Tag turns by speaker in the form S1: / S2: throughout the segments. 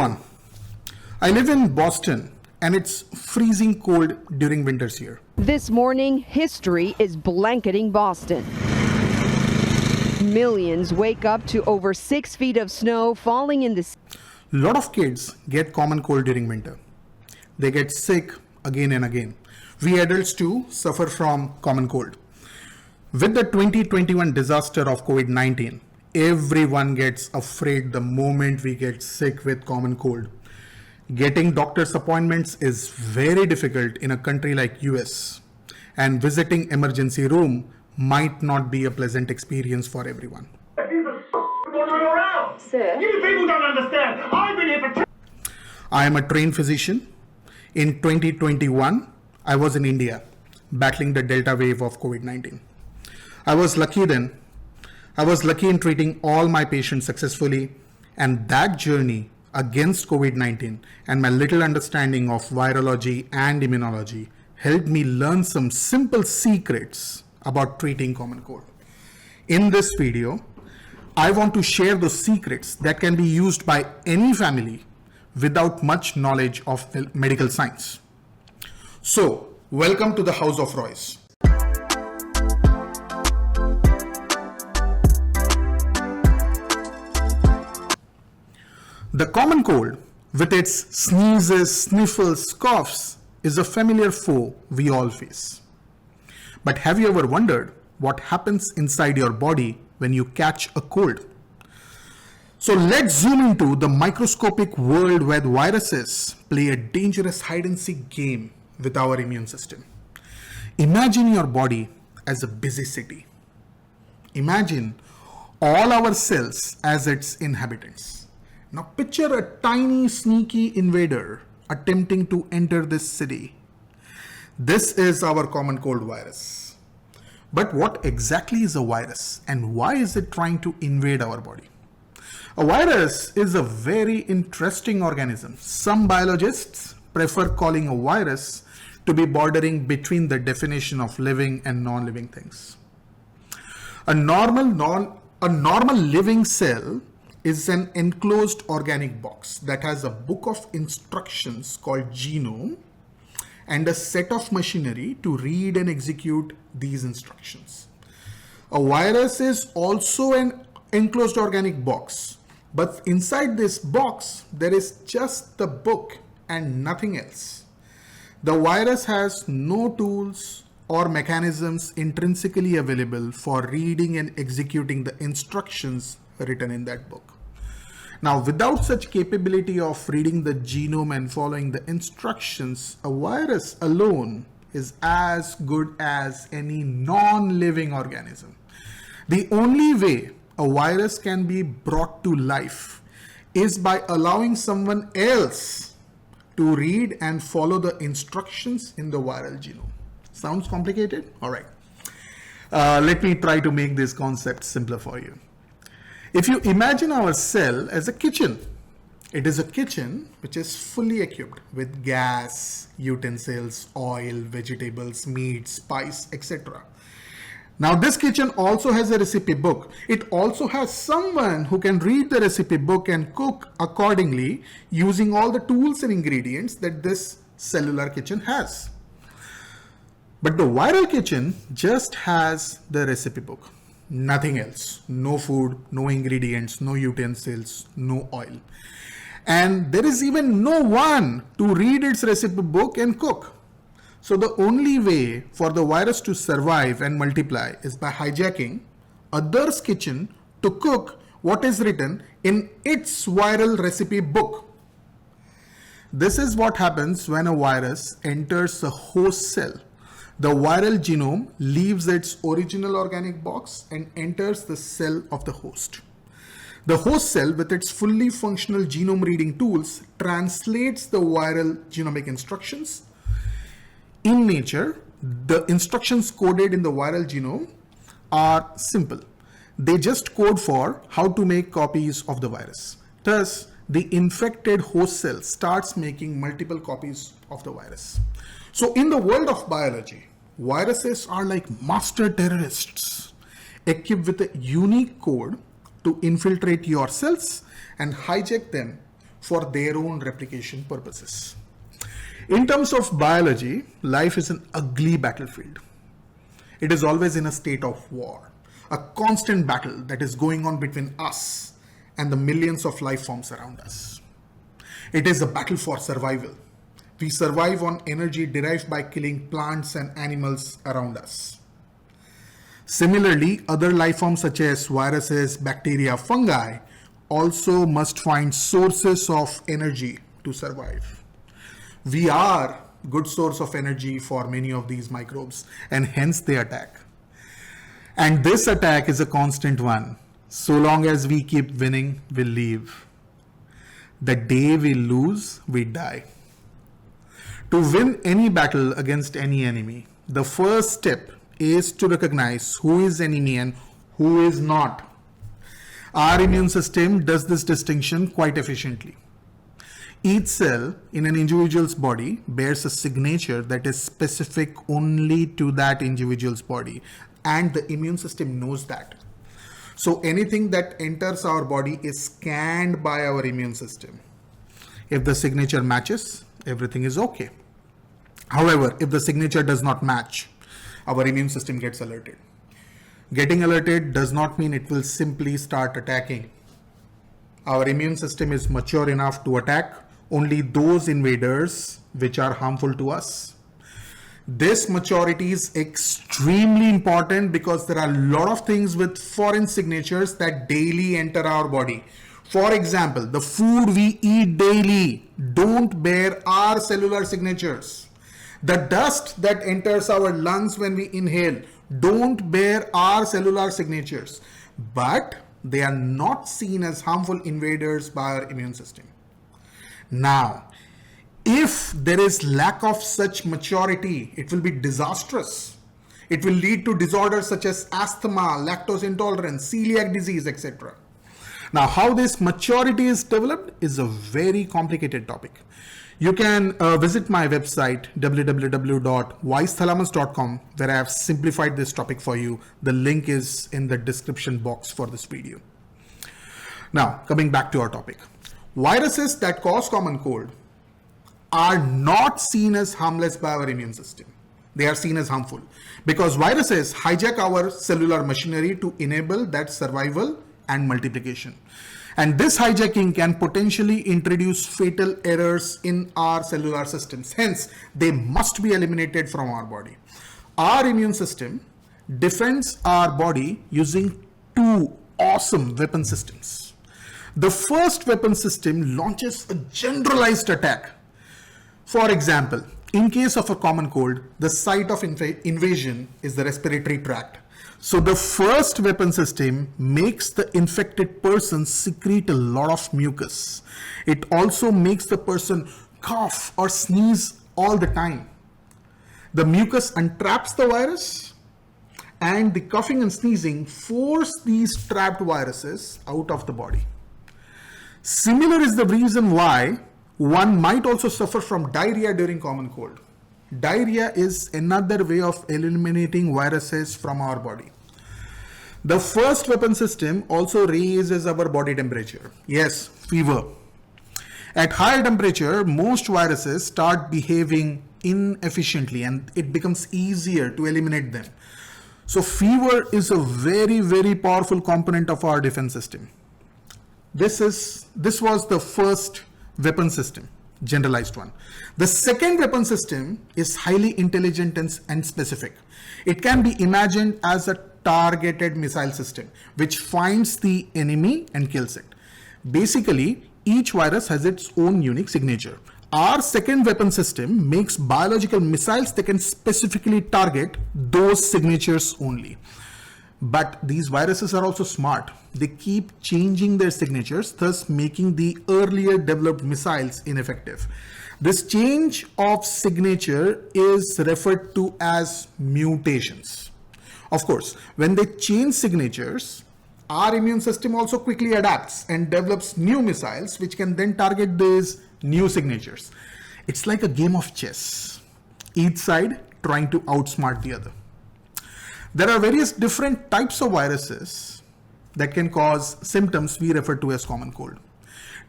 S1: everyone. I live in Boston and it's freezing cold during winters here.
S2: This morning, history is blanketing Boston. Millions wake up to over 6 feet of snow falling in the city.
S1: A lot of kids get common cold during winter. They get sick again and again. We adults too suffer from common cold. With the 2021 disaster of COVID-19, everyone gets afraid the moment we get sick with common cold. Getting doctor's appointments is very difficult in a country like US, and visiting emergency room might not be a pleasant experience for everyone.
S3: Sir? You people don't understand. I've been here for...
S1: I am a trained physician. In 2021, I was in India battling the Delta wave of COVID-19. I was lucky then. I was lucky in treating all my patients successfully, and that journey against COVID-19 and my little understanding of virology and immunology helped me learn some simple secrets about treating common cold. In this video, I want to share those secrets that can be used by any family without much knowledge of medical science. So, welcome to the House of Roys. The common cold, with its sneezes, sniffles, coughs, is a familiar foe we all face. But have you ever wondered what happens inside your body when you catch a cold? So let's zoom into the microscopic world where viruses play a dangerous hide-and-seek game with our immune system. Imagine your body as a busy city. Imagine all our cells as its inhabitants. Now picture a tiny sneaky invader attempting to enter this city. This is our common cold virus. But what exactly is a virus and why is it trying to invade our body? A virus is a very interesting organism. Some biologists prefer calling a virus to be bordering between the definition of living and non-living things. A normal living cell is an enclosed organic box that has a book of instructions called genome and a set of machinery to read and execute these instructions. A virus is also an enclosed organic box, but inside this box there is just the book and nothing else. The virus has no tools or mechanisms intrinsically available for reading and executing the instructions written in that book. Now, without such capability of reading the genome and following the instructions, a virus alone is as good as any non-living organism. The only way a virus can be brought to life is by allowing someone else to read and follow the instructions in the viral genome. Sounds complicated? All right. Let me try to make this concept simpler for you. If you imagine our cell as a kitchen, it is a kitchen which is fully equipped with gas, utensils, oil, vegetables, meat, spice, etc. Now this kitchen also has a recipe book. It also has someone who can read the recipe book and cook accordingly using all the tools and ingredients that this cellular kitchen has. But the viral kitchen just has the recipe book. Nothing else. No food, no ingredients, no utensils, no oil. And there is even no one to read its recipe book and cook. So the only way for the virus to survive and multiply is by hijacking others' kitchen to cook what is written in its viral recipe book. This is what happens when a virus enters a host cell. The viral genome leaves its original organic box and enters the cell of the host. The host cell, with its fully functional genome reading tools, translates the viral genomic instructions. In nature, the instructions coded in the viral genome are simple. They just code for how to make copies of the virus. Thus, the infected host cell starts making multiple copies of the virus. So in the world of biology, viruses are like master terrorists equipped with a unique code to infiltrate your cells and hijack them for their own replication purposes. In terms of biology, life is an ugly battlefield. It is always in a state of war, a constant battle that is going on between us and the millions of life forms around us. It is a battle for survival. We survive on energy derived by killing plants and animals around us. Similarly, other life forms such as viruses, bacteria, fungi also must find sources of energy to survive. We are a good source of energy for many of these microbes, and hence they attack. And this attack is a constant one. So long as we keep winning, we'll live. The day we lose, we die. To win any battle against any enemy, the first step is to recognize who is enemy and who is not. Our immune system does this distinction quite efficiently. Each cell in an individual's body bears a signature that is specific only to that individual's body, and the immune system knows that. So anything that enters our body is scanned by our immune system. If the signature matches, everything is okay. However, if the signature does not match, our immune system gets alerted. Getting alerted does not mean it will simply start attacking. Our immune system is mature enough to attack only those invaders which are harmful to us. This maturity is extremely important because there are a lot of things with foreign signatures that daily enter our body. For example, the food we eat daily don't bear our cellular signatures. The dust that enters our lungs when we inhale don't bear our cellular signatures, but they are not seen as harmful invaders by our immune system. Now, if there is lack of such maturity, it will be disastrous. It will lead to disorders such as asthma, lactose intolerance, celiac disease, etc. Now, how this maturity is developed is a very complicated topic. You can visit my website www.wisethalamus.com, where I have simplified this topic for you. The link is in the description box for this video. Now, coming back to our topic. Viruses that cause common cold are not seen as harmless by our immune system. They are seen as harmful because viruses hijack our cellular machinery to enable that survival and multiplication. And this hijacking can potentially introduce fatal errors in our cellular systems. Hence, they must be eliminated from our body. Our immune system defends our body using two awesome weapon systems. The first weapon system launches a generalized attack. For example, in case of a common cold, the site of invasion is the respiratory tract. So the first weapon system makes the infected person secrete a lot of mucus. It also makes the person cough or sneeze all the time. The mucus entraps the virus, and the coughing and sneezing force these trapped viruses out of the body. Similar is the reason why one might also suffer from diarrhea during common cold. Diarrhea is another way of eliminating viruses from our body. The first weapon system also raises our body temperature. Yes, fever. At higher temperature, most viruses start behaving inefficiently and it becomes easier to eliminate them. So fever is a very powerful component of our defense system. This was the first weapon system, generalized one. The second weapon system is highly intelligent and specific. It can be imagined as a targeted missile system, which finds the enemy and kills it. Basically, each virus has its own unique signature. Our second weapon system makes biological missiles that can specifically target those signatures only. But these viruses are also smart. They keep changing their signatures, thus making the earlier developed missiles ineffective. This change of signature is referred to as mutations. Of course, when they change signatures, our immune system also quickly adapts and develops new missiles which can then target these new signatures. It's like a game of chess, each side trying to outsmart the other. There are various different types of viruses that can cause symptoms we refer to as common cold.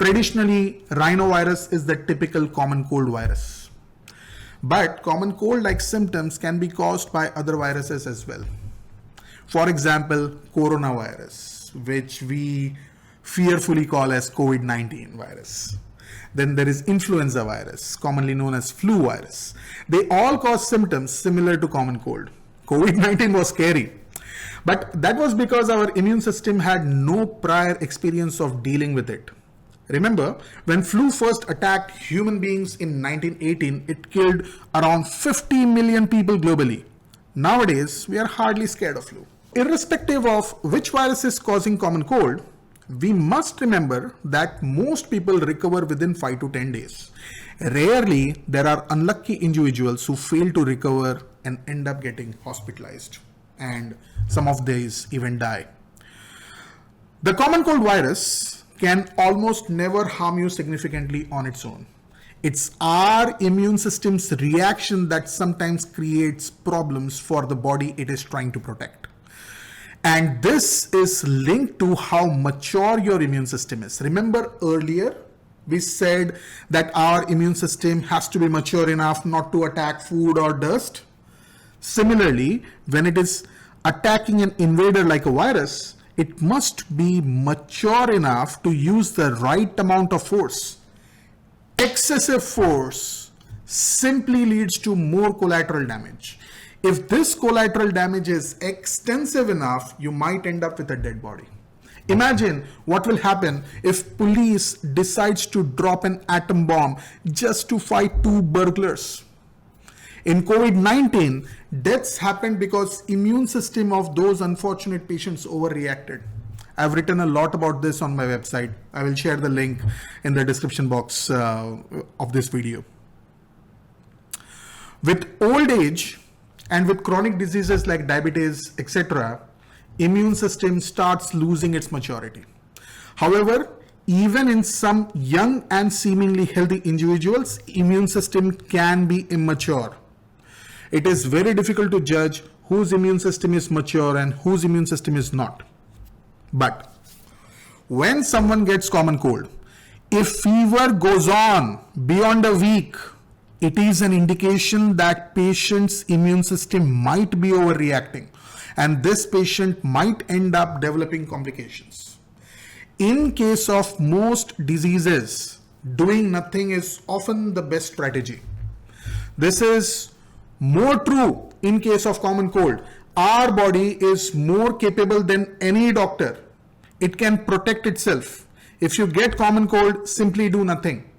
S1: Traditionally, rhinovirus is the typical common cold virus. But common cold-like symptoms can be caused by other viruses as well. For example, coronavirus, which we fearfully call as COVID-19 virus. Then there is influenza virus, commonly known as flu virus. They all cause symptoms similar to common cold. COVID-19 was scary, but that was because our immune system had no prior experience of dealing with it. Remember, when flu first attacked human beings in 1918, it killed around 50 million people globally. Nowadays, we are hardly scared of flu. Irrespective of which virus is causing common cold, we must remember that most people recover within 5 to 10 days. Rarely, there are unlucky individuals who fail to recover and end up getting hospitalized, and some of these even die. The common cold virus can almost never harm you significantly on its own. It's our immune system's reaction that sometimes creates problems for the body it is trying to protect. And this is linked to how mature your immune system is. Remember earlier, we said that our immune system has to be mature enough not to attack food or dust. Similarly, when it is attacking an invader like a virus, it must be mature enough to use the right amount of force. Excessive force simply leads to more collateral damage. If this collateral damage is extensive enough, you might end up with a dead body. Imagine what will happen if police decides to drop an atom bomb just to fight two burglars. In COVID-19, deaths happened because immune system of those unfortunate patients overreacted. I've written a lot about this on my website. I will share the link in the description box of this video. With old age and with chronic diseases like diabetes, etc., immune system starts losing its maturity. However, even in some young and seemingly healthy individuals, immune system can be immature. It is very difficult to judge whose immune system is mature and whose immune system is not. But when someone gets common cold, if fever goes on beyond a week, it is an indication that patient's immune system might be overreacting, and this patient might end up developing complications. In case of most diseases, doing nothing is often the best strategy. This is more true in case of common cold. Our body is more capable than any doctor. It can protect itself. If you get common cold, simply do nothing.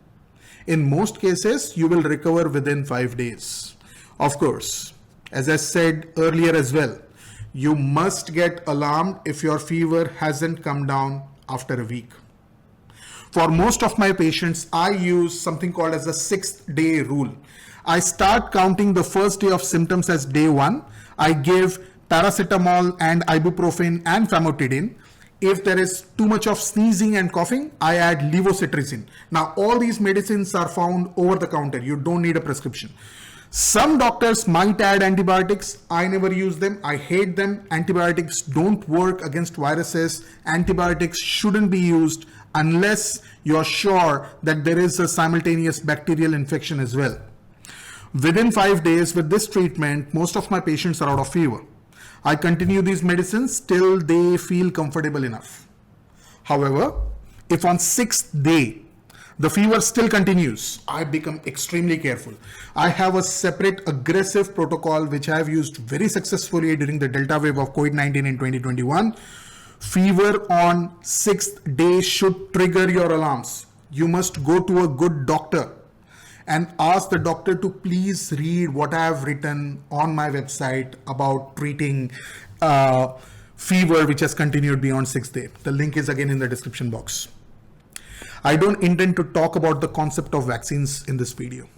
S1: In most cases, you will recover within 5 days. Of course, as I said earlier as well, you must get alarmed if your fever hasn't come down after a week. For most of my patients, I use something called as a 6-day rule. I start counting the first day of symptoms as day 1. I give paracetamol and ibuprofen and famotidine. If there is too much of sneezing and coughing, I add levocetirizine. Now, all these medicines are found over the counter. You don't need a prescription. Some doctors might add antibiotics. I never use them. I hate them. Antibiotics don't work against viruses. Antibiotics shouldn't be used unless you're sure that there is a simultaneous bacterial infection as well. Within 5 days with this treatment, most of my patients are out of fever. I continue these medicines till they feel comfortable enough. However, if on 6th day, the fever still continues, I become extremely careful. I have a separate aggressive protocol which I have used very successfully during the Delta wave of COVID-19 in 2021. Fever on 6th day should trigger your alarms. You must go to a good doctor and ask the doctor to please read what I have written on my website about treating fever which has continued beyond 6th day. The link is again in the description box. I don't intend to talk about the concept of vaccines in this video.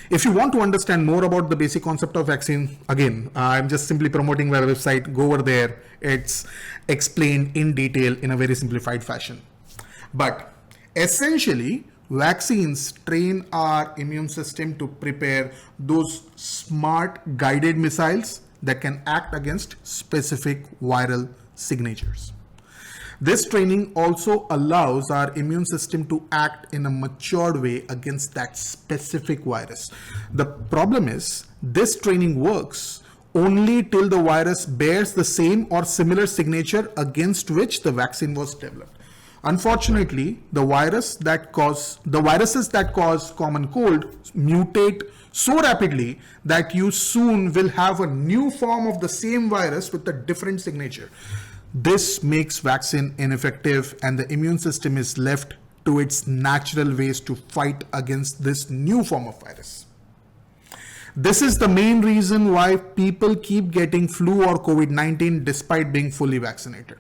S1: If you want to understand more about the basic concept of vaccine, again, I'm just simply promoting my website. Go over there. It's explained in detail in a very simplified fashion. But essentially, vaccines train our immune system to prepare those smart guided missiles that can act against specific viral signatures. This training also allows our immune system to act in a matured way against that specific virus. The problem is, this training works only till the virus bears the same or similar signature against which the vaccine was developed. Unfortunately, the viruses that cause common cold mutate so rapidly that you soon will have a new form of the same virus with a different signature. This makes vaccine ineffective and the immune system is left to its natural ways to fight against this new form of virus. This is the main reason why people keep getting flu or COVID-19 despite being fully vaccinated.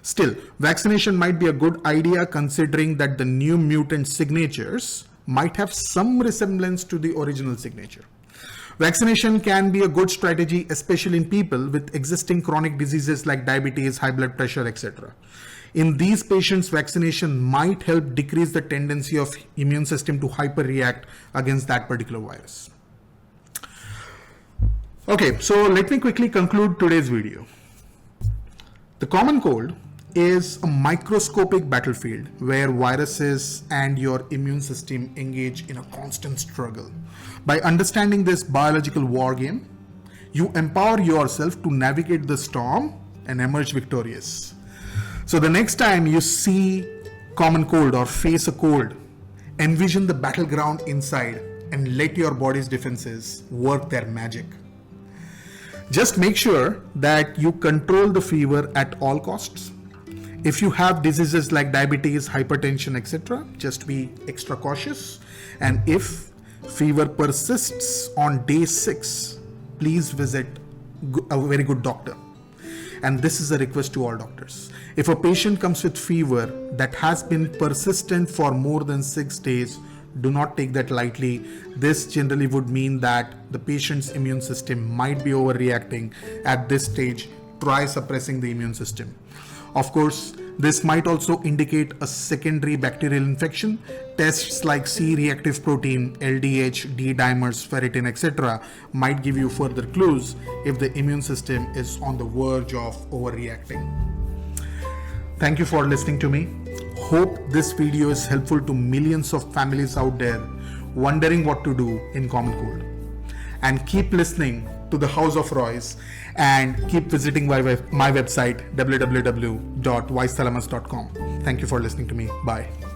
S1: Still, vaccination might be a good idea considering that the new mutant signatures might have some resemblance to the original signature. Vaccination can be a good strategy, especially in people with existing chronic diseases like diabetes, high blood pressure, etc. In these patients, vaccination might help decrease the tendency of immune system to hyperreact against that particular virus. Okay, so let me quickly conclude today's video. The common cold is a microscopic battlefield where viruses and your immune system engage in a constant struggle. By understanding this biological war game, you empower yourself to navigate the storm and emerge victorious. So the next time you see common cold or face a cold, envision the battleground inside and let your body's defenses work their magic. Just make sure that you control the fever at all costs. If you have diseases like diabetes, hypertension, etc., just be extra cautious. And if fever persists on day 6, please visit a very good doctor. And this is a request to all doctors. If a patient comes with fever that has been persistent for more than 6 days, do not take that lightly. This generally would mean that the patient's immune system might be overreacting. At this stage, try suppressing the immune system. Of course, this might also indicate a secondary bacterial infection. Tests like C-reactive protein, LDH, D-dimers, ferritin, etc. might give you further clues if the immune system is on the verge of overreacting. Thank you for listening to me. Hope this video is helpful to millions of families out there wondering what to do in common cold. And keep listening to the House of Roys and keep visiting my website www.wisethalamus.com. Thank you for listening to me. Bye.